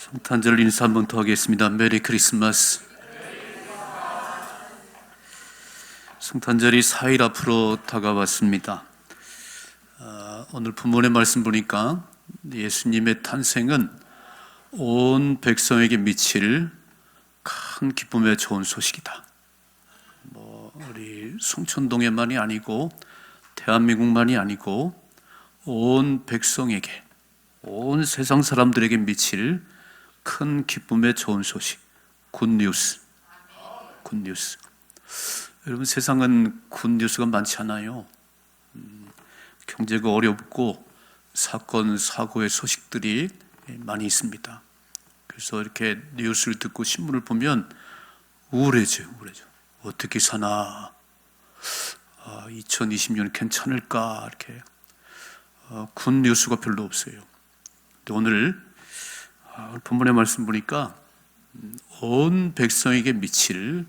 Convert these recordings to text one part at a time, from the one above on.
성탄절 인사 한번 더 하겠습니다. 메리 크리스마스. 성탄절이 4일 앞으로 다가왔습니다. 오늘 본문의 말씀 보니까 예수님의 탄생은 온 백성에게 미칠 큰 기쁨의 좋은 소식이다. 우리 송천동에만이 아니고 대한민국만이 아니고 온 백성에게, 온 세상 사람들에게 미칠 큰 기쁨의 좋은 소식, 굿뉴스. 굿뉴스. 여러분, 세상은 굿뉴스가 많지 않아요. 경제가 어렵고 사건, 사고의 소식들이 많이 있습니다. 그래서 이렇게 뉴스를 듣고 신문을 보면 우울해져요. 어떻게 사나? 2020년 괜찮을까? 이렇게 굿뉴스가 별로 없어요. 오늘 본문의 말씀 보니까 온 백성에게 미칠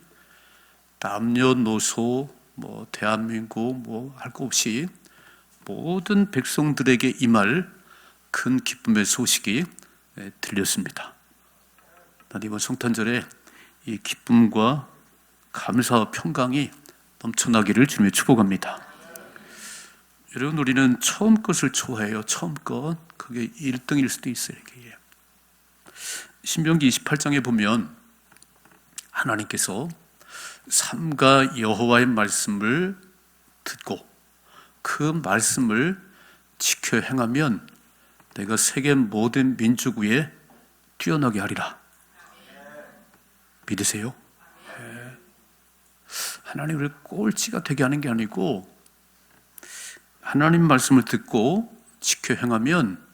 남녀노소, 대한민국 할 거 없이 모든 백성들에게 임할 큰 기쁨의 소식이 들렸습니다. 난 이번 성탄절에 이 기쁨과 감사와 평강이 넘쳐나기를 주님의 축복합니다. 여러분, 우리는 처음 것을 좋아해요. 처음 것. 그게 1등일 수도 있어요. 이게. 신명기 28장에 보면 하나님께서 삼가 여호와의 말씀을 듣고 그 말씀을 지켜 행하면 내가 세계 모든 민족 위에 뛰어나게 하리라. 믿으세요? 네. 하나님 우리를 꼴찌가 되게 하는 게 아니고 하나님 말씀을 듣고 지켜 행하면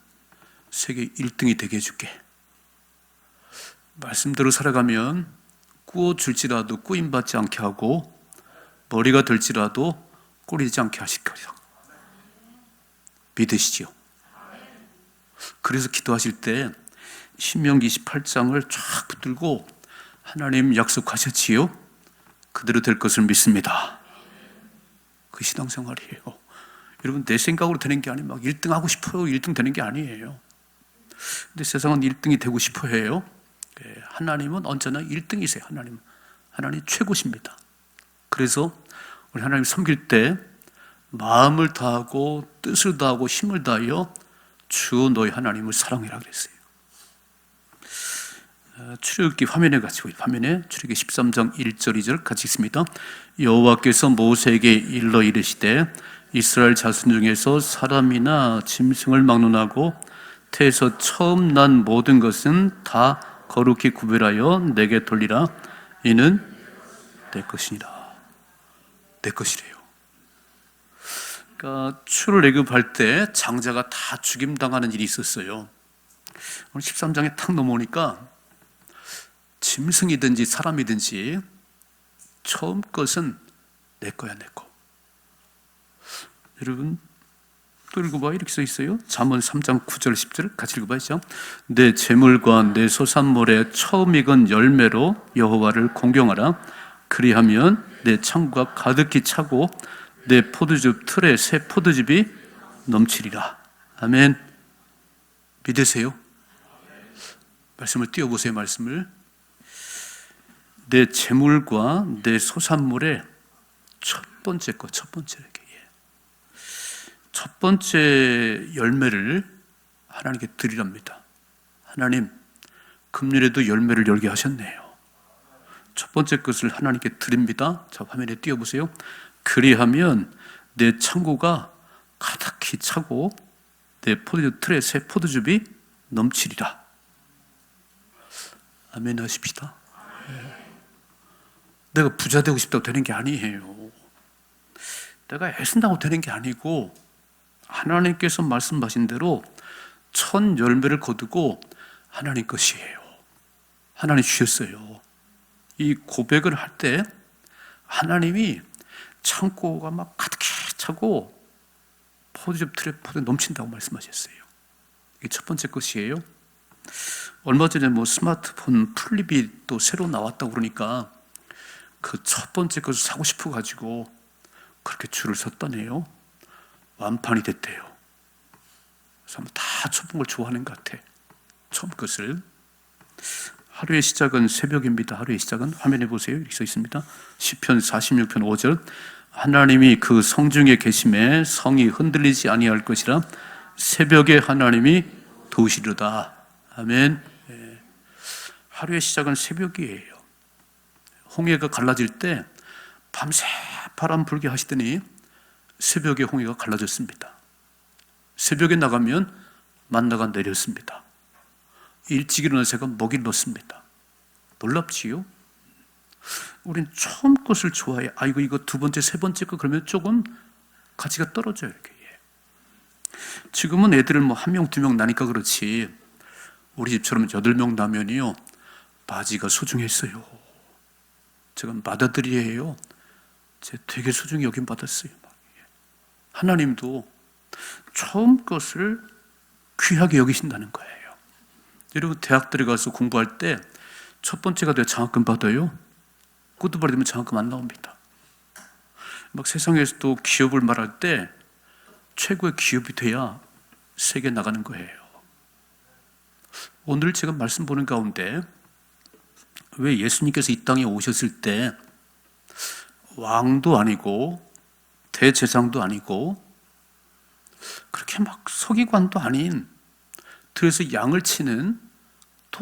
세계 1등이 되게 해줄게. 말씀대로 살아가면 꾸어줄지라도 꾸임받지 않게 하고 머리가 될지라도 꼴리지 않게 하실 거예요. 믿으시지요? 그래서 기도하실 때 신명기 28장을 쫙 붙들고 하나님 약속하셨지요? 그대로 될 것을 믿습니다. 그 신앙생활이에요. 여러분, 내 생각으로 되는 게 아니고 막 1등 하고 싶어요. 1등 되는 게 아니에요. 근데 세상은 1등이 되고 싶어 해요. 하나님은 언제나 1등이세요. 하나님 최고십니다. 그래서 우리 하나님 섬길 때 마음을 다하고 뜻을 다하고 힘을 다하여 주 너희 하나님을 사랑해라 그랬어요. 출애굽기 화면에 출애굽기 13장 1절 2절 같이 읽습니다. 여호와께서 모세에게 일러 이르시되 이스라엘 자손 중에서 사람이나 짐승을 막론하고 태에서 처음 난 모든 것은 다 거룩히 구별하여 내게 돌리라. 이는 내 것이니라. 내 것이래요. 그러니까 출애굽할 때 장자가 다 죽임당하는 일이 있었어요. 오늘 13장에 탁 넘어오니까 짐승이든지 사람이든지 처음 것은 내 거야, 내 거. 여러분, 또 읽어봐. 이렇게 써 있어요. 잠언 3장 9절 10절 같이 읽어봐야죠. 내 재물과 내 소산물의 처음 익은 열매로 여호와를 공경하라. 그리하면 내 창고가 가득히 차고 내 포도즙 틀에 새 포도즙이 넘치리라. 아멘. 믿으세요? 말씀을 띄워보세요. 말씀을. 내 재물과 내 소산물의 첫 번째 첫 번째 열매를 하나님께 드리랍니다. 하나님, 금년에도 열매를 열게 하셨네요. 첫 번째 것을 하나님께 드립니다. 자, 화면에 띄워보세요. 그리하면 내 창고가 가득히 차고 내 포도즙 틀에 새 포도즙이 넘치리라. 아멘 하십시다. 내가 부자 되고 싶다고 되는 게 아니에요. 내가 애쓴다고 되는 게 아니고 하나님께서 말씀하신 대로 첫 열매를 거두고 하나님 것이에요. 하나님 주셨어요. 이 고백을 할 때 하나님이 창고가 막 가득히 차고 포도즙 틀에 포도 넘친다고 말씀하셨어요. 이게 첫 번째 것이에요. 얼마 전에 스마트폰 플립이 또 새로 나왔다고 그러니까 그 첫 번째 것을 사고 싶어가지고 그렇게 줄을 섰다네요. 완판이 됐대요. 그래서 다 첫 번 걸 좋아하는 것 같아. 처음 것을. 하루의 시작은 새벽입니다. 하루의 시작은 화면에 보세요. 이렇게 써 있습니다. 시편 46편 5절. 하나님이 그 성중에 계심에 성이 흔들리지 아니할 것이라 새벽에 하나님이 도우시리로다. 아멘. 하루의 시작은 새벽이에요. 홍해가 갈라질 때 밤새 바람 불게 하시더니 새벽에 홍해가 갈라졌습니다. 새벽에 나가면 만나가 내렸습니다. 일찍 일어난 새가 먹이를 넣습니다. 놀랍지요? 우린 처음 것을 좋아해. 아이고 이거 두 번째, 세 번째 거 그러면 조금 가치가 떨어져요. 이렇게. 지금은 애들을 뭐 한 명, 두 명 나니까 그렇지. 우리 집처럼 8명 나면이요 바지가 소중했어요. 제가 맏아들이에요. 제가 되게 소중히 여김 받았어요. 하나님도 처음 것을 귀하게 여기신다는 거예요. 여러분 대학 들어가서 공부할 때 첫 번째가 돼야 장학금 받아요. 꼬두발이 되면 장학금 안 나옵니다. 막 세상에서도 기업을 말할 때 최고의 기업이 돼야 세계 나가는 거예요. 오늘 제가 말씀 보는 가운데 왜 예수님께서 이 땅에 오셨을 때 왕도 아니고 대제사장도 아니고 그렇게 막 서기관도 아닌 들에서 양을 치는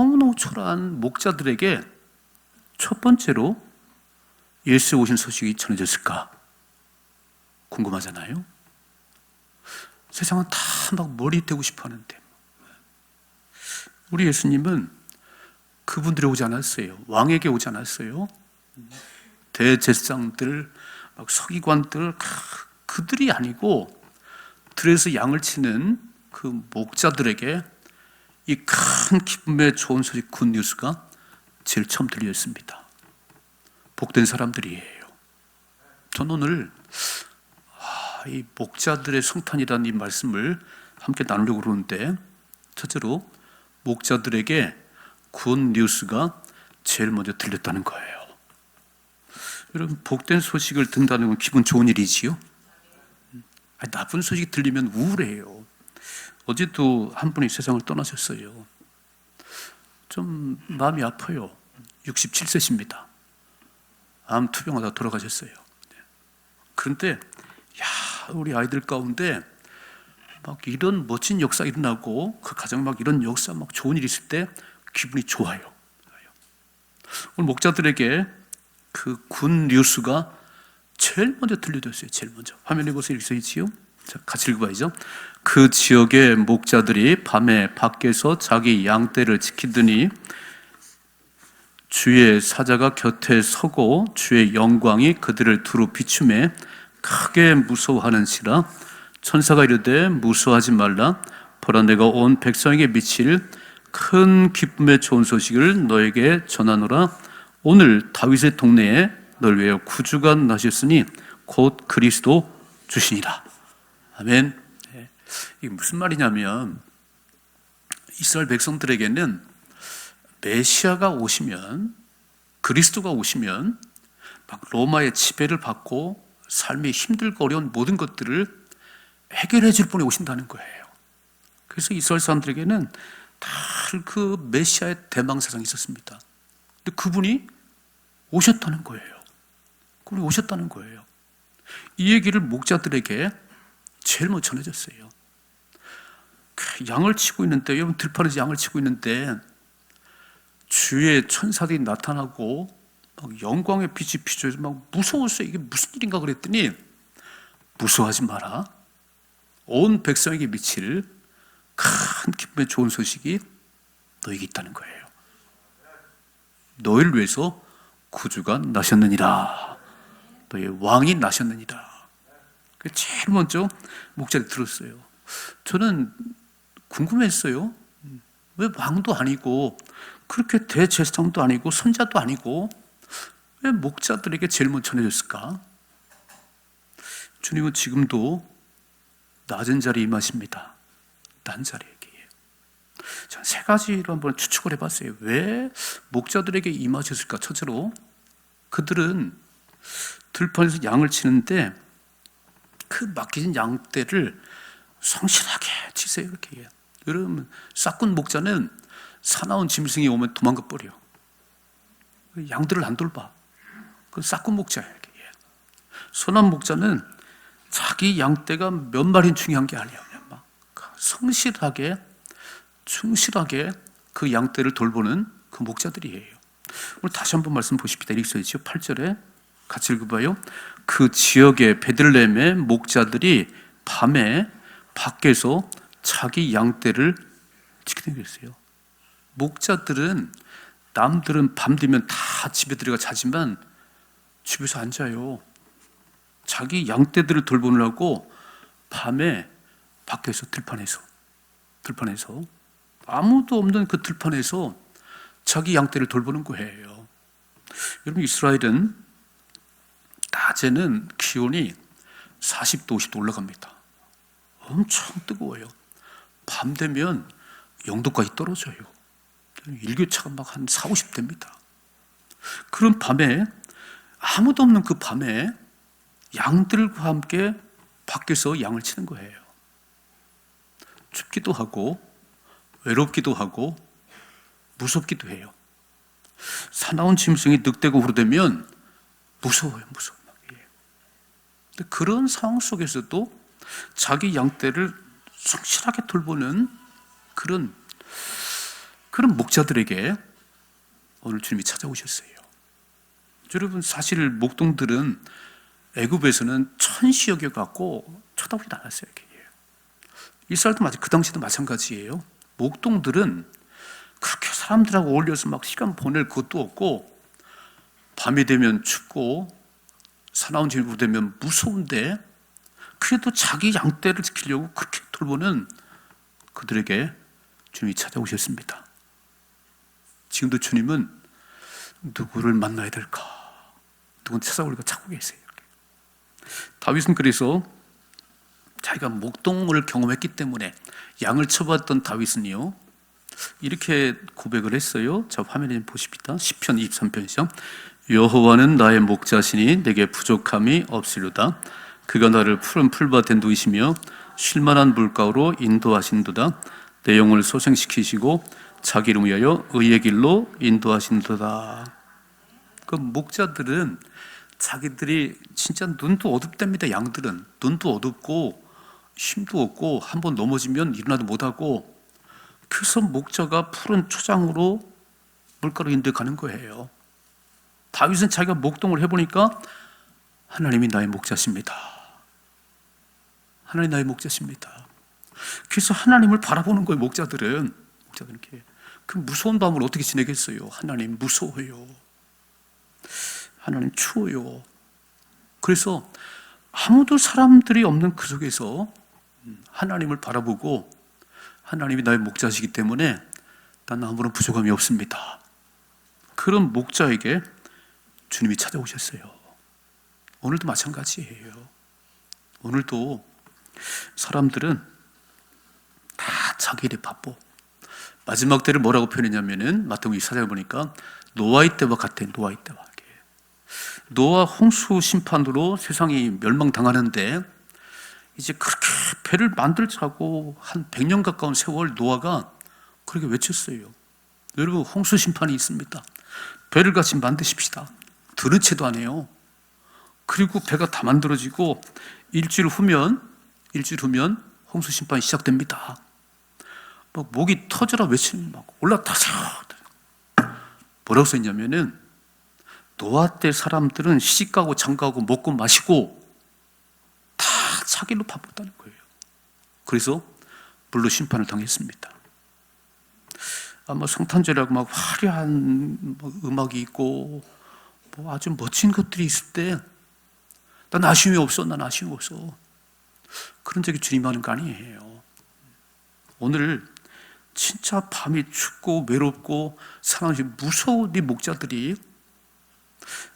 너무너무 초라한 목자들에게 첫 번째로 예수의 오신 소식이 전해졌을까? 궁금하잖아요. 세상은 다 막 머리 대고 싶어 하는데 우리 예수님은 그분들이 오지 않았어요. 왕에게 오지 않았어요. 대제사장들, 막 서기관들 그들이 아니고 들에서 양을 치는 그 목자들에게 이 큰 기쁨의 좋은 소식 굿뉴스가 제일 처음 들렸습니다. 복된 사람들이에요. 전 오늘 이 목자들의 성탄이라는 이 말씀을 함께 나누려고 그러는데 첫째로 목자들에게 굿뉴스가 제일 먼저 들렸다는 거예요. 여러분 복된 소식을 듣는다는 건 기분 좋은 일이지요? 나쁜 소식이 들리면 우울해요. 어제도 한 분이 세상을 떠나셨어요. 좀 마음이 아파요. 67세십니다. 암 투병하다 돌아가셨어요. 그런데 우리 아이들 가운데 막 이런 멋진 역사 일어나고 그 가정 막 이런 역사 막 좋은 일이 있을 때 기분이 좋아요. 오늘 목자들에게 그 굿뉴스가 제일 먼저 들려줬어요. 제일 먼저. 화면에 보세요. 이렇게 써 있지요. 자, 같이 읽어봐야죠. 그 지역의 목자들이 밤에 밖에서 자기 양떼를 지키더니 주의 사자가 곁에 서고 주의 영광이 그들을 두루 비추매 크게 무서워하는지라. 천사가 이르되 무서워하지 말라. 보라 내가 온 백성에게 미칠 큰 기쁨의 좋은 소식을 너에게 전하노라. 오늘 다윗의 동네에 널 위하여 구주가 나셨으니 곧 그리스도 주시니라. 아멘. 이게 무슨 말이냐면 이스라엘 백성들에게는 메시아가 오시면, 그리스도가 오시면 막 로마의 지배를 받고 삶이 힘들고 어려운 모든 것들을 해결해 줄 분이 오신다는 거예요. 그래서 이스라엘 사람들에게는 다 그 메시아의 대망사상이 있었습니다. 근데 그분이 오셨다는 거예요. 그분이 오셨다는 거예요. 이 얘기를 목자들에게 제일 먼저 전해졌어요. 양을 치고 있는데, 여러분 들판에서 양을 치고 있는데 주의 천사들이 나타나고 막 영광의 빛이 비춰서 막 무서웠어요. 이게 무슨 일인가 그랬더니 무서워하지 마라. 온 백성에게 미칠 큰 기쁨의 좋은 소식이 너에게 있다는 거예요. 너희를 위해서 구주가 나셨느니라. 너희 왕이 나셨느니라. 제일 먼저 목자를 들었어요. 저는 궁금했어요. 왜 왕도 아니고 그렇게 대제사장도 아니고 선자도 아니고 왜 목자들에게 제일 먼저 전해졌을까? 주님은 지금도 낮은 자리에 임하십니다. 낮은 자리에게. 저는 세 가지로 한번 추측을 해봤어요. 왜 목자들에게 임하셨을까? 첫째로 그들은 들판에서 양을 치는데 그 맡기진 양떼를 성실하게 치세요. 이렇게. 여러분 싹군 목자는 사나운 짐승이 오면 도망가 버려. 양들을 안 돌봐. 그 싹군 목자예요. 선한 목자는 자기 양떼가 몇 마리는 중요한 게 아니야. 그냥 막 성실하게, 충실하게 그 양떼를 돌보는 그 목자들이에요. 오늘 다시 한번 말씀 보십시다. 이렇게 써있죠. 8절에 같이 읽어봐요. 그 지역의 베들레헴의 목자들이 밤에 밖에서 자기 양떼를 지키는 게 있어요. 목자들은 남들은 밤 되면 다 집에 들어가 자지만 집에서 안 자요. 자기 양떼들을 돌보느라고 밤에 밖에서 들판에서 아무도 없는 그 들판에서 자기 양떼를 돌보는 거예요. 여러분, 이스라엘은 낮에는 기온이 40도, 50도 올라갑니다. 엄청 뜨거워요. 밤 되면 0도까지 떨어져요. 일교차가 막 한 4, 50대입니다. 그런 밤에, 아무도 없는 그 밤에 양들과 함께 밖에서 양을 치는 거예요. 춥기도 하고 외롭기도 하고 무섭기도 해요. 사나운 짐승이 늑대고 후르대면 무서워요. 근데 그런 상황 속에서도 자기 양떼를 성실하게 돌보는 그런 목자들에게 오늘 주님이 찾아오셨어요. 여러분, 사실 목동들은 애굽에서는 천시 여겨갖고 쳐다보지도 않았어요. 이스라엘도 그 당시도 마찬가지예요. 목동들은 그렇게 사람들하고 어울려서 막 시간 보낼 것도 없고, 밤이 되면 춥고 사나운 질부 되면 무서운데 그래도 자기 양떼를 지키려고 그렇게 돌보는 그들에게 주님이 찾아오셨습니다. 지금도 주님은 누구를 만나야 될까, 누구를 찾아오려고 찾고 계세요. 다윗은 그래서 자기가 목동을 경험했기 때문에 양을 쳐봤던 다윗은요, 이렇게 고백을 했어요. 자, 화면에 보십시다. 시편 23편 시작. 여호와는 나의 목자시니 내게 부족함이 없으리로다. 그가 나를 푸른 풀밭에 누이시며 쉴만한 물가로 인도하신도다. 내 영혼을 소생시키시고 자기 이름을 위하여 의의 길로 인도하신도다. 그 목자들은 자기들이 진짜 눈도 어둡답니다. 양들은 눈도 어둡고 힘도 없고 한번 넘어지면 일어나도 못하고, 그래서 목자가 푸른 초장으로 물가로 인도해 가는 거예요. 다윗은 자기가 목동을 해보니까 하나님이 나의 목자십니다. 하나님 나의 목자십니다. 그래서 하나님을 바라보는 거예요. 목자들은 이렇게. 그 무서운 밤을 어떻게 지내겠어요? 하나님 무서워요. 하나님 추워요. 그래서 아무도 사람들이 없는 그 속에서 하나님을 바라보고, 하나님이 나의 목자시기 때문에 난 아무런 부족함이 없습니다. 그런 목자에게 주님이 찾아오셨어요. 오늘도 마찬가지예요. 오늘도 사람들은 다 자기 일에 바빠. 마지막 때를 뭐라고 표현했냐면은 마태복음 24장을 보니까 노아의 때와 같아요. 노아의 때와. 노아 홍수 심판으로 세상이 멸망당하는데 이제 그렇게 배를 만들자고 한 100년 가까운 세월 노아가 그렇게 외쳤어요. 여러분, 홍수 심판이 있습니다. 배를 같이 만드십시다. 들은 채도 안 해요. 그리고 배가 다 만들어지고 일주일 후면 홍수 심판이 시작됩니다. 막 목이 터져라 외치는 막 올라타서 뭐라고 써있냐면은 노아 때 사람들은 시집가고 장가고 먹고 마시고 다 자기로 바빴다는 거예요. 그래서 불로 심판을 당했습니다. 아마 성탄절이라고 막 화려한 음악이 있고 뭐 아주 멋진 것들이 있을 때 난 아쉬움이 없어. 그런 적이 주님 하는 거 아니에요. 오늘 진짜 밤이 춥고 외롭고 사람이 무서운 이 목자들이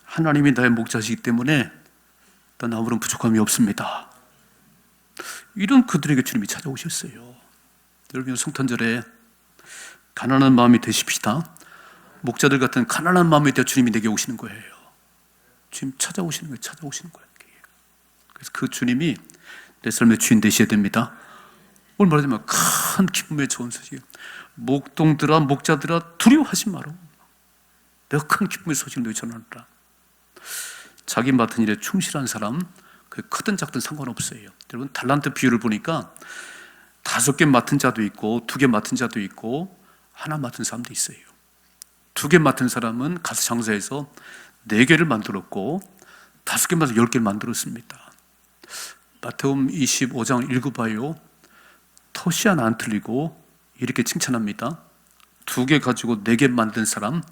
하나님이 나의 목자시기 때문에 난 아무런 부족함이 없습니다. 이런 그들에게 주님이 찾아오셨어요. 여러분, 성탄절에 가난한 마음이 되십시다. 목자들 같은 가난한 마음이 되어 주님이 내게 오시는 거예요. 주님 찾아오시는 거예요. 그래서 그 주님이 내 삶의 주인 되셔야 됩니다. 오늘 말하자면 큰 기쁨의 좋은 소식. 목동들아 목자들아 두려워하지 마라. 내가 큰 기쁨의 소식을 너희 전하노라. 자기 맡은 일에 충실한 사람, 그 크든 작든 상관없어요. 여러분, 달란트 비율을 보니까 5개 맡은 자도 있고 2개 맡은 자도 있고 하나 맡은 사람도 있어요. 2개 맡은 사람은 가서 장사해서 4개를 만들었고 5개 맡아서 10개를 만들었습니다. 마태복음 25장 읽어봐요. 토시 하나 안 틀리고 이렇게 칭찬합니다. 2개 가지고 4개 만든 사람,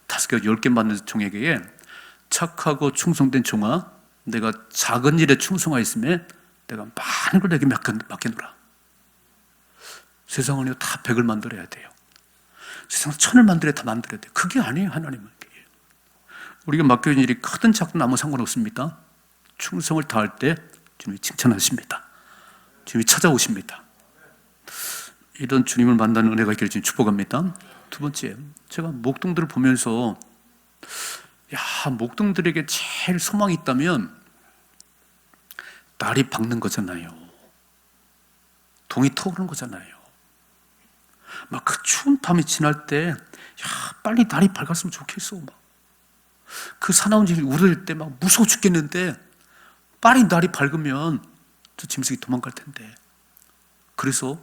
5개, 10개 만든 종에게 착하고 충성된 종아, 내가 작은 일에 충성하였으면 내가 많은 걸 내게 맡겨놓으라. 세상은요, 다 100을 만들어야 돼요. 세상 1000을 만들어야 다 만들어야 돼요. 그게 아니에요, 하나님은. 우리가 맡겨진 일이 크든 작든 아무 상관없습니다. 충성을 다할 때 주님이 칭찬하십니다. 주님이 찾아오십니다. 이런 주님을 만나는 은혜가 있기를 주님 축복합니다. 2번째, 제가 목동들을 보면서 목동들에게 제일 소망이 있다면 날이 밝는 거잖아요. 동이 터오르는 거잖아요. 막 그 추운 밤이 지날 때 빨리 날이 밝았으면 좋겠어. 그 사나운 일 우릴 때 막 무서워 죽겠는데 빨리 날이 밝으면 저 짐승이 도망갈 텐데. 그래서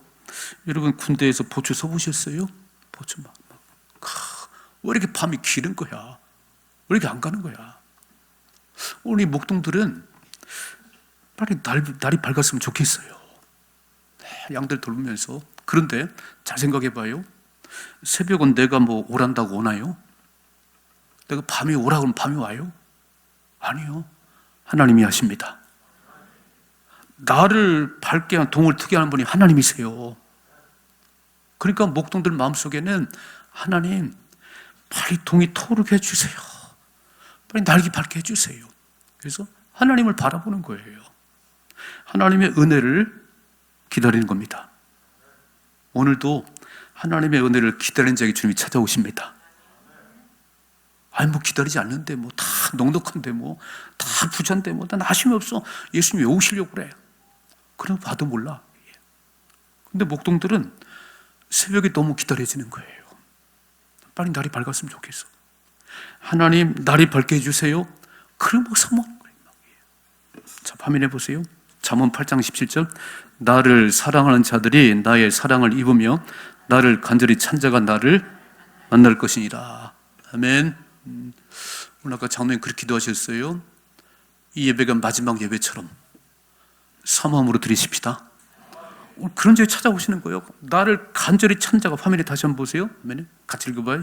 여러분 군대에서 보초 서보셨어요? 보초 왜 이렇게 밤이 길은 거야? 왜 이렇게 안 가는 거야? 우리 목동들은 빨리 날이 밝았으면 좋겠어요. 양들 돌보면서. 그런데 잘 생각해봐요. 새벽은 내가 오란다고 오나요? 내가 밤이 오라고 하면 밤이 와요? 아니요. 하나님이 하십니다. 나를 밝게 한 동을 트게 하는 분이 하나님이세요. 그러니까 목동들 마음속에는 하나님, 빨리 동이 터오르게 해주세요. 빨리 날기 밝게 해주세요. 그래서 하나님을 바라보는 거예요. 하나님의 은혜를 기다리는 겁니다. 오늘도 하나님의 은혜를 기다리는 자에게 주님이 찾아오십니다. 기다리지 않는데 다 넉넉한데 다 부자인데 난 아쉬움이 없어. 예수님이 왜 오시려고 그래? 그럼 봐도 몰라. 근데 목동들은 새벽에 너무 기다려지는 거예요. 빨리 날이 밝았으면 좋겠어. 하나님, 날이 밝게 해주세요. 그럼 사모하는 거예요. 자, 파민해 보세요. 잠언 8장 17절. 나를 사랑하는 자들이 나의 사랑을 입으며 나를 간절히 찬 자가 나를 만날 것이니라. 아멘. 오늘 아까 장로님 그렇게 기도하셨어요. 이 예배가 마지막 예배처럼 사모함으로 드리십시다. 그런 자에 찾아오시는 거예요. 나를 간절히 찬 자가, 화면에 다시 한번 보세요. 같이 읽어봐요.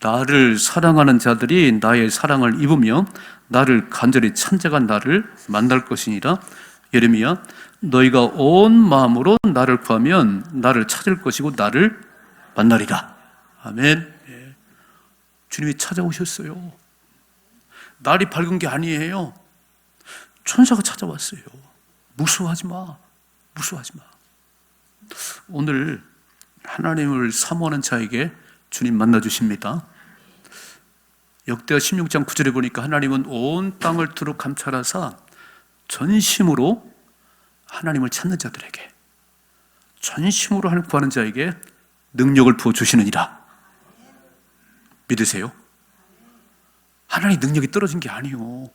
나를 사랑하는 자들이 나의 사랑을 입으며 나를 간절히 찬 자가 나를 만날 것이니라. 예레미야, 너희가 온 마음으로 나를 구하면 나를 찾을 것이고 나를 만나리라. 아멘. 주님이 찾아오셨어요. 날이 밝은 게 아니에요. 천사가 찾아왔어요. 무서워하지 마. 무서워하지 마. 오늘 하나님을 사모하는 자에게 주님 만나주십니다. 역대하 16장 9절에 보니까 하나님은 온 땅을 두루 감찰하사 전심으로 하나님을 찾는 자들에게, 전심으로 하나님 구하는 자에게 능력을 부어주시느니라. 믿으세요? 하나님 능력이 떨어진 게 아니에요.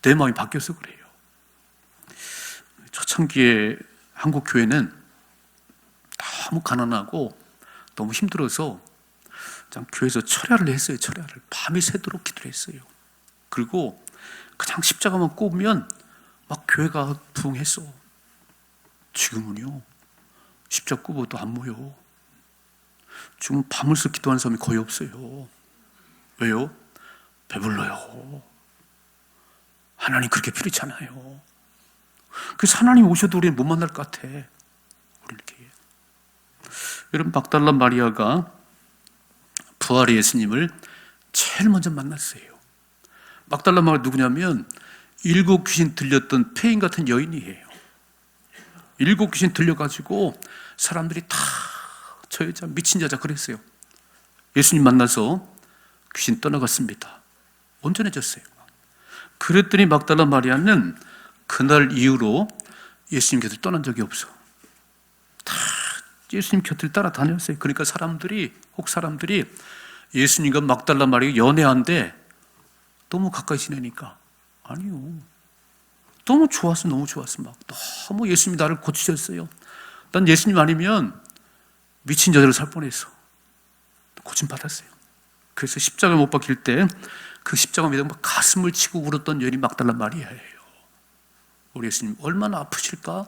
내 마음이 바뀌어서 그래요. 초창기에 한국 교회는 너무 가난하고 너무 힘들어서 교회에서 철야를 했어요. 철야를 밤이 새도록 기도를 했어요. 그리고 그냥 십자가만 꼽으면 막 교회가 부흥했어. 지금은요, 십자가 꼽아도 안 모여. 지금 밤을 새 기도하는 사람이 거의 없어요. 왜요? 배불러요. 하나님 그렇게 필요하잖아요. 그래서 하나님 오셔도 우리는 못 만날 것 같아. 우리 이렇게. 여러분, 막달라 마리아가 부활의 예수님을 제일 먼저 만났어요. 막달라 마리아 누구냐면 7 귀신 들렸던 폐인 같은 여인이에요. 7 귀신 들려가지고 사람들이 다 저 여자 미친 여자 그랬어요. 예수님 만나서 귀신 떠나갔습니다. 온전해졌어요. 그랬더니 막달라 마리아는 그날 이후로 예수님 곁을 떠난 적이 없어. 다 예수님 곁을 따라다녔어요. 그러니까 사람들이 예수님과 막달라 마리아가 연애한데 너무 가까이 지내니까. 아니요. 너무 좋았어, 너무 좋았어. 막 너무 예수님이 나를 고치셨어요. 난 예수님 아니면 미친 여자로 살 뻔했어. 고침 받았어요. 그래서 십자가 못 박힐 때 그 십자가 밑에 막 가슴을 치고 울었던 여인이 막달라 마리아예요. 우리 예수님 얼마나 아프실까?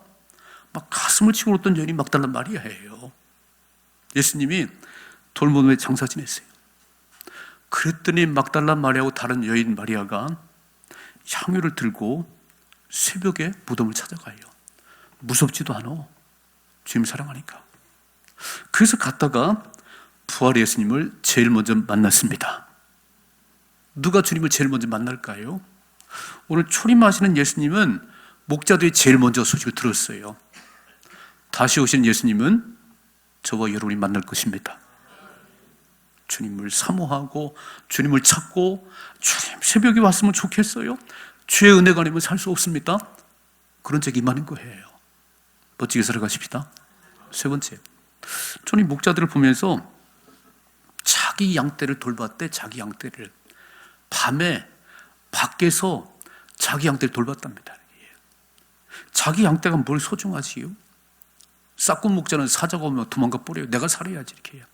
막 가슴을 치고 울었던 여인이 막달라 마리아예요. 예수님이 돌무덤에 장사 지냈어요. 그랬더니 막달라 마리아하고 다른 여인 마리아가 향유를 들고 새벽에 무덤을 찾아가요. 무섭지도 않아. 주님 사랑하니까. 그래서 갔다가 부활의 예수님을 제일 먼저 만났습니다. 누가 주님을 제일 먼저 만날까요? 오늘 초림하시는 예수님은 목자들이 제일 먼저 소식을 들었어요. 다시 오신 예수님은 저와 여러분이 만날 것입니다. 주님을 사모하고 주님을 찾고 주님 새벽에 왔으면 좋겠어요. 주의 은혜가 아니면 살 수 없습니다. 그런 적이 많은 거예요. 멋지게 살아가십시다. 세 번째, 저는 목자들을 보면서 자기 양떼를 돌봤대. 자기 양떼를 밤에 밖에서 자기 양떼를 돌봤답니다. 자기 양떼가 뭘 소중하지요? 싹군 목자는 사자가 오면 도망가 버려요. 내가 살아야지 이렇게 해요.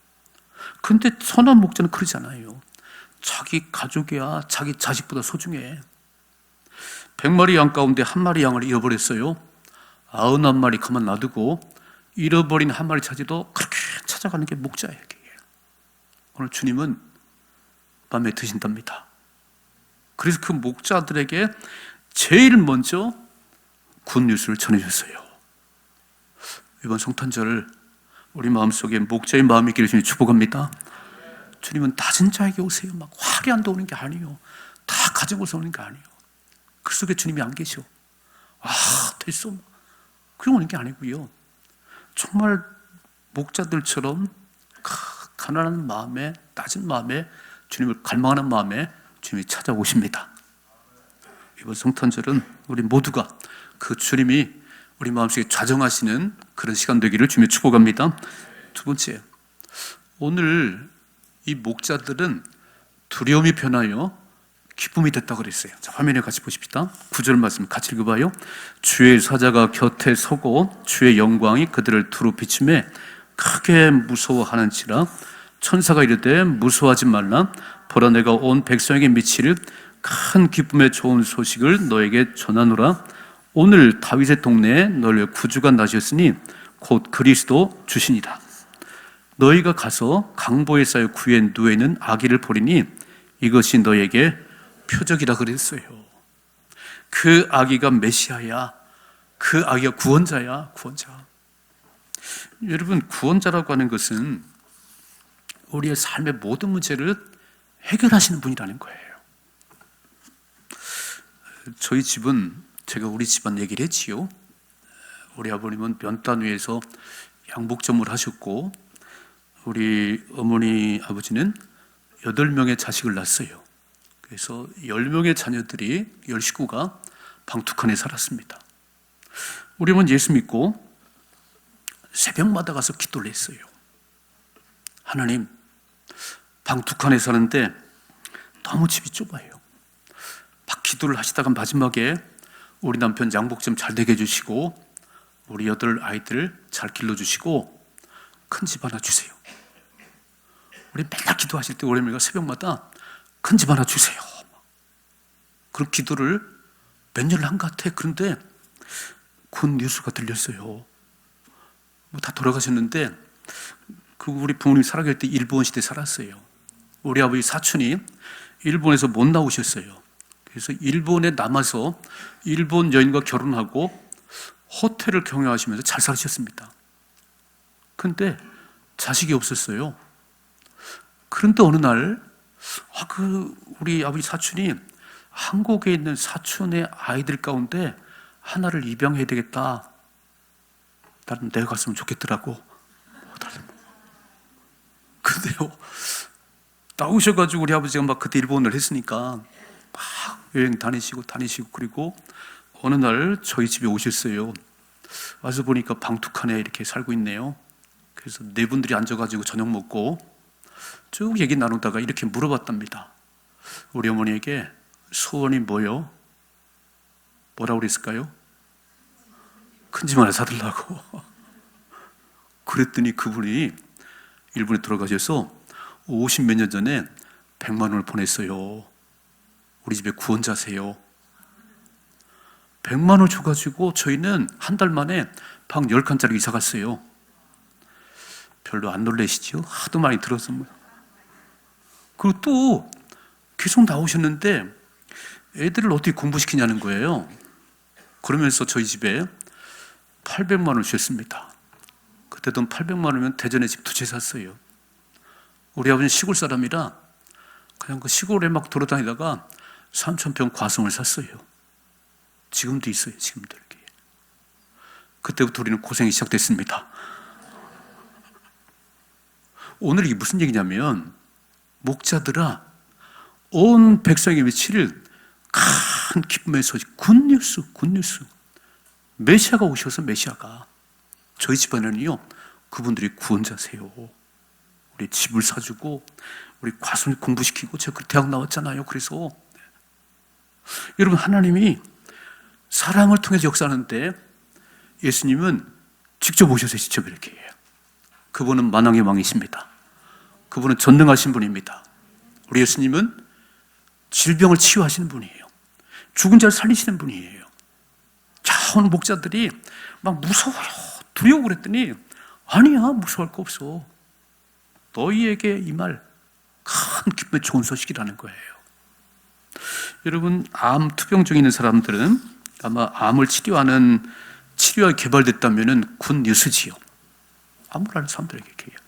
근데 선한 목자는 그러지 않아요. 자기 가족이야 자기 자식보다 소중해. 100마리 양 가운데 한 마리 양을 잃어버렸어요. 91마리 가만 놔두고 잃어버린 한 마리 찾아도 그렇게 찾아가는 게 목자예요. 오늘 주님은 밤에 드신답니다. 그래서 그 목자들에게 제일 먼저 굿뉴스를 전해줬어요. 이번 성탄절 우리 마음속에 목자의 마음이 있기를 주님 축복합니다. 주님은 낮은 자에게 오세요. 막 화려한 데 오는 게 아니에요. 다 가지고서 오는 게 아니에요. 그 속에 주님이 안 계셔. 됐어. 그런 오는 게 아니고요. 정말 목자들처럼 가난한 마음에, 낮은 마음에, 주님을 갈망하는 마음에 주님이 찾아오십니다. 이번 성탄절은 우리 모두가 그 주님이 우리 마음속에 좌정하시는 그런 시간 되기를 주님이 축복합니다. 두 번째, 오늘 이 목자들은 두려움이 변하여 기쁨이 됐다고 그랬어요. 자, 화면에 같이 보십시다. 9절 말씀 같이 읽어봐요. 주의 사자가 곁에 서고 주의 영광이 그들을 두루 비추매 크게 무서워하는지라. 천사가 이르되 무서워하지 말라. 보라 내가 온 백성에게 미치를 큰 기쁨의 좋은 소식을 너에게 전하노라. 오늘 다윗의 동네에 너를 구주가 나셨으니 곧 그리스도 주시니라. 너희가 가서 강보에 쌓여 구에 누워있는 아기를 보리니 이것이 너에게 표적이라 그랬어요. 그 아기가 메시아야. 그 아기가 구원자야. 구원자. 여러분, 구원자라고 하는 것은 우리의 삶의 모든 문제를 해결하시는 분이라는 거예요. 저희 집은 제가 우리 집안 얘기를 했지요. 우리 아버님은 면단 위에서 양복점을 하셨고 우리 어머니 아버지는 8명의 자식을 낳았어요. 그래서 10명의 자녀들이 10식구가 방투칸에 살았습니다. 우리 어머니 예수 믿고 새벽마다 가서 기도를 했어요. 하나님, 방투칸에 사는데 너무 집이 좁아요. 막 기도를 하시다가 마지막에 우리 남편 양복점 잘 되게 해주시고 우리 8 아이들 잘 길러주시고 큰 집 하나 주세요. 우리 맨날 기도하실 때 우리 어머니가 새벽마다 큰 집 하나 주세요. 그런 기도를 몇 년을 한 것 같아. 그런데 굿 뉴스가 들렸어요. 다 돌아가셨는데 그 우리 부모님이 살아갈 때 일본 시대 살았어요. 우리 아버지 사촌이 일본에서 못 나오셨어요. 그래서 일본에 남아서 일본 여인과 결혼하고 호텔을 경영하시면서 잘 사셨습니다. 그런데 자식이 없었어요. 그런데 어느 날 우리 아버지 사촌이 한국에 있는 사촌의 아이들 가운데 하나를 입양해야 되겠다. 나는 내가 갔으면 좋겠더라고. 근데요, 나오셔가지고 우리 아버지가 막 그때 일본을 했으니까 막 여행 다니시고 그리고 어느 날 저희 집에 오셨어요. 와서 보니까 방투칸에 이렇게 살고 있네요. 그래서 4분들이 앉아가지고 저녁 먹고 쭉 얘기 나누다가 이렇게 물어봤답니다. 우리 어머니에게 소원이 뭐요? 뭐라고 그랬을까요? 큰 집 하나 사달라고. 그랬더니 그분이 일본에 돌아가셔서 50 몇 년 전에 100만 원을 보냈어요. 우리 집에 구원자세요. 100만 원 줘가지고 저희는 한 달 만에 방 10칸짜리 이사 갔어요. 별로 안 놀라시죠? 하도 많이 들어서. 그리고 또 계속 나오셨는데 애들을 어떻게 공부시키냐는 거예요. 그러면서 저희 집에 800만 원을 주셨습니다. 그때 돈 800만 원이면 대전에 집 2채 샀어요. 우리 아버지는 시골 사람이라 그냥 그 시골에 막 돌아다니다가 3,000평 과성을 샀어요. 지금도 있어요. 지금도 이렇게. 그때부터 우리는 고생이 시작됐습니다. 오늘 이게 무슨 얘기냐면, 목자들아, 온 백성의 며칠을 큰 기쁨의 소식, 굿뉴스. 메시아가 오셔서 메시아가 저희 집안에는요, 그분들이 구원자세요. 우리 집을 사주고 우리 과손 공부시키고 제가 그 대학 나왔잖아요. 그래서 여러분, 하나님이 사랑을 통해서 역사하는데 예수님은 직접 오셔서 직접 이렇게 해요. 그분은 만왕의 왕이십니다. 그분은 전능하신 분입니다. 우리 예수님은 질병을 치유하시는 분이에요. 죽은 자를 살리시는 분이에요. 자, 오늘 목자들이 막 무서워요, 두려워 그랬더니 아니야, 무서워할 거 없어. 너희에게 이 말 큰 기쁨의 좋은 소식이라는 거예요. 여러분, 암 투병 중에 있는 사람들은 아마 암을 치료하는 치료가 개발됐다면 굿 뉴스지요. 암을 하는 사람들에게 얘기해요.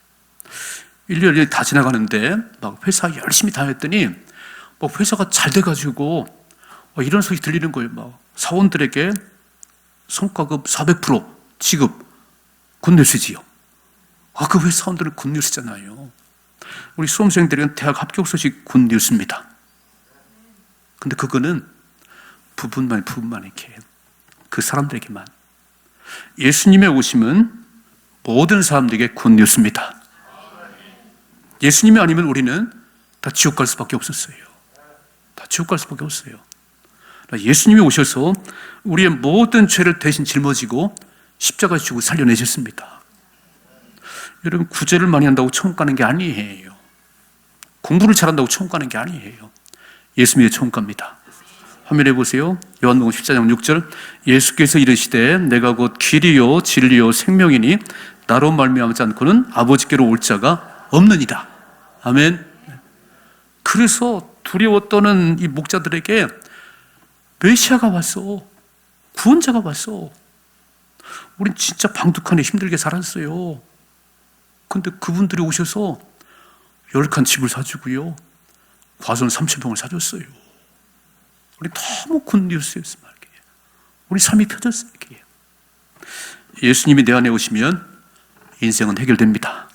1년이 다 지나가는데 막 회사 열심히 다녔더니 막 회사가 잘 돼가지고 이런 소리 들리는 거예요. 막 사원들에게 성과급 400% 지급, 굿 뉴스지요. 그 회사 사원들은 굿 뉴스잖아요. 우리 수험생들은 대학 합격 소식 굿 뉴스입니다. 근데 그거는 부분만 이렇게 그 사람들에게만. 예수님의 오심은 모든 사람들에게 굿 뉴스입니다. 예수님이 아니면 우리는 다 지옥 갈 수밖에 없었어요. 다 지옥 갈 수밖에 없어요. 예수님이 오셔서 우리의 모든 죄를 대신 짊어지고 십자가에 죽고 살려내셨습니다. 여러분, 구제를 많이 한다고 천국 가는 게 아니에요. 공부를 잘한다고 천국 가는 게 아니에요. 예수님의 천국 갑니다. 화면에 보세요. 요한복음 14장 6절, 예수께서 이르시되 내가 곧 길이요 진리요 생명이니 나로 말미암지 않고는 아버지께로 올 자가 없느니라. 아멘. 그래서 두려워 떠는 이 목자들에게 메시아가 왔어. 구원자가 왔어. 우린 진짜 방독한에 힘들게 살았어요. 근데 그분들이 오셔서 10칸 집을 사주고요, 과손 3,000평을 사줬어요. 우리 너무 굿뉴스였어요. 우리 삶이 펴졌어요. 예수님이 내 안에 오시면 인생은 해결됩니다.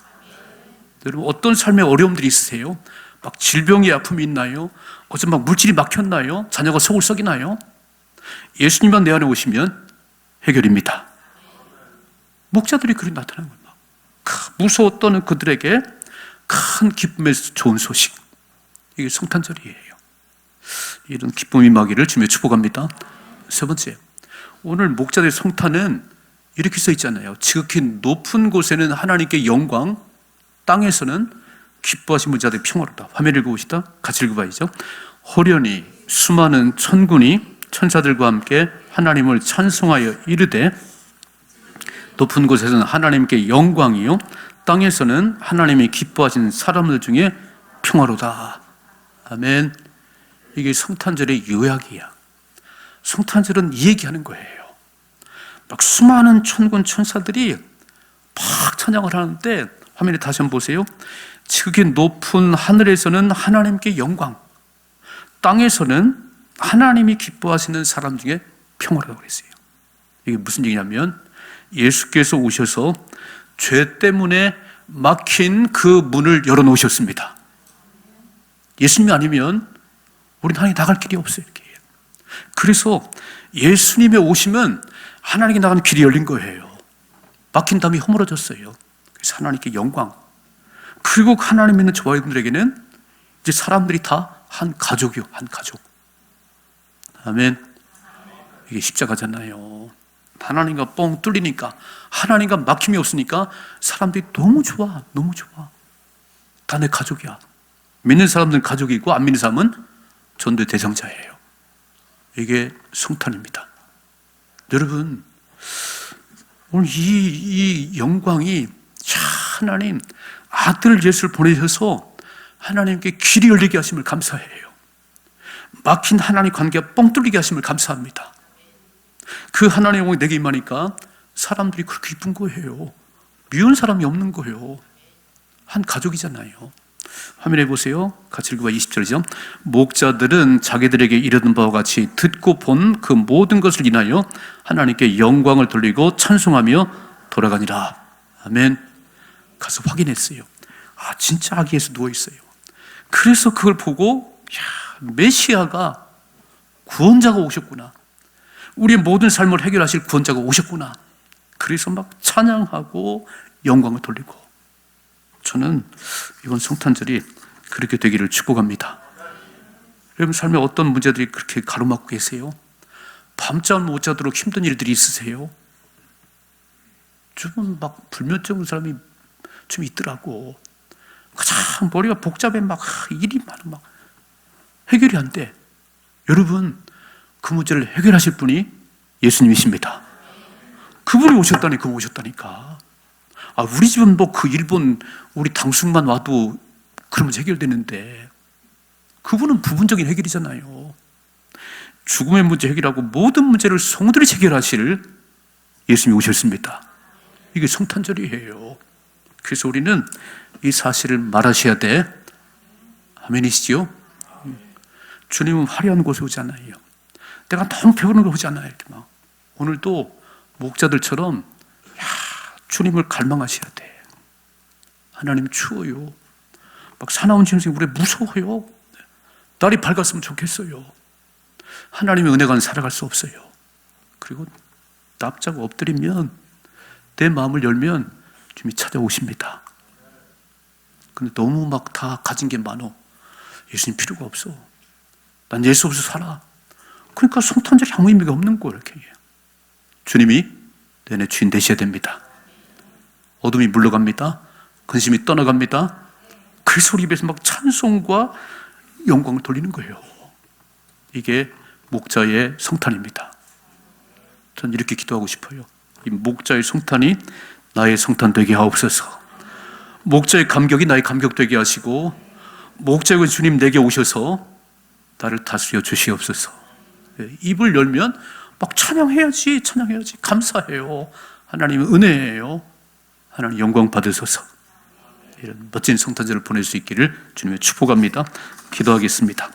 여러분, 어떤 삶의 어려움들이 있으세요? 막 질병의 아픔이 있나요? 어제 막 물질이 막혔나요? 자녀가 속을 썩이나요? 예수님만 내 안에 오시면 해결입니다. 목자들이 그렇게 나타나는 거예요. 무서웠던 그들에게 큰 기쁨의 좋은 소식. 이게 성탄절이에요. 이런 기쁨이 임하기를 주님의 축복합니다. 세 번째, 오늘 목자들의 성탄은 이렇게 써 있잖아요. 지극히 높은 곳에는 하나님께 영광, 땅에서는 기뻐하신 자들의 평화로다. 화면 읽어보시다. 같이 읽어봐야죠. 호련히 수많은 천군이 천사들과 함께 하나님을 찬송하여 이르되, 높은 곳에서는 하나님께 영광이요 땅에서는 하나님이 기뻐하시는 사람들 중에 평화로다. 아멘. 이게 성탄절의 요약이야. 성탄절은 이 얘기하는 거예요. 막 수많은 천군 천사들이 막 찬양을 하는데, 화면에 다시 한번 보세요. 지극히 높은 하늘에서는 하나님께 영광, 땅에서는 하나님이 기뻐하시는 사람 중에 평화라고 그랬어요. 이게 무슨 얘기냐면, 예수께서 오셔서 죄 때문에 막힌 그 문을 열어놓으셨습니다. 예수님이 아니면 우리는 하나님 나갈 길이 없어요. 이렇게. 그래서 예수님의 오시면 하나님께 나가는 길이 열린 거예요. 막힌 담이 허물어졌어요. 그래서 하나님께 영광. 그리고 하나님 믿는 저와 여러분들에게는 이제 사람들이 다 한 가족이요, 한 가족. 아멘. 이게 십자가잖아요. 하나님과 뻥 뚫리니까, 하나님과 막힘이 없으니까 사람들이 너무 좋아, 너무 좋아. 다 내 가족이야. 믿는 사람들은 가족이고 안 믿는 사람은 전도의 대상자예요. 이게 성탄입니다. 여러분, 오늘 이 영광이 하나님 아들 예수를 보내셔서 하나님께 길이 열리게 하심을 감사해요. 막힌 하나님 관계가 뻥 뚫리게 하심을 감사합니다. 그 하나님의 영광이 내게 임하니까 사람들이 그렇게 기쁜 거예요. 미운 사람이 없는 거예요. 한 가족이잖아요. 화면에 보세요. 같이 읽어봐. 20절이죠. 목자들은 자기들에게 이르는 바와 같이 듣고 본 그 모든 것을 인하여 하나님께 영광을 돌리고 찬송하며 돌아가니라. 아멘. 가서 확인했어요. 아, 진짜 아기에서 누워있어요. 그래서 그걸 보고 메시아가 구원자가 오셨구나. 우리의 모든 삶을 해결하실 구원자가 오셨구나. 그래서 막 찬양하고 영광을 돌리고. 저는 이번 성탄절이 그렇게 되기를 축복합니다. 여러분 삶에 어떤 문제들이 그렇게 가로막고 계세요? 밤잠 못 자도록 힘든 일들이 있으세요? 좀 막 불면증 온 사람이 좀 있더라고. 참 머리가 복잡해, 막 일이 많아, 막 해결이 안 돼. 여러분, 그 문제를 해결하실 분이 예수님이십니다. 그분이 오셨다니까. 아, 우리 집은 뭐 그 일본 우리 당숙만 와도 그러면 해결되는데, 그분은 부분적인 해결이잖아요. 죽음의 문제 해결하고 모든 문제를 성도들이 해결하실 예수님이 오셨습니다. 이게 성탄절이에요. 그래서 우리는 이 사실을 말하셔야 돼. 아멘이시죠? 주님은 화려한 곳에 오잖아요. 내가 너무 배우는 걸 오잖아요. 이렇게 막. 오늘도 목자들처럼 주님을 갈망하셔야 돼. 하나님 추워요. 막 사나운 짐승이 우리 무서워요. 날이 밝았으면 좋겠어요. 하나님의 은혜가는 살아갈 수 없어요. 그리고 납작 엎드리면, 내 마음을 열면 주님이 찾아오십니다. 근데 너무 막 다 가진 게 많어. 예수님 필요가 없어. 난 예수 없이 살아. 그러니까 성탄절이 아무 의미가 없는 거예요. 이렇게. 주님이 내 주인 되셔야 됩니다. 어둠이 물러갑니다. 근심이 떠나갑니다. 그래서 우리 입에서 막 찬송과 영광을 돌리는 거예요. 이게 목자의 성탄입니다. 전 이렇게 기도하고 싶어요. 이 목자의 성탄이 나의 성탄 되게 하옵소서. 목자의 감격이 나의 감격 되게 하시고, 목자의 주님 내게 오셔서 나를 다스려 주시옵소서. 입을 열면 막 찬양해야지. 감사해요. 하나님의 은혜예요. 하나님 영광 받으소서. 이런 멋진 성탄절을 보낼 수 있기를 주님의 축복합니다. 기도하겠습니다.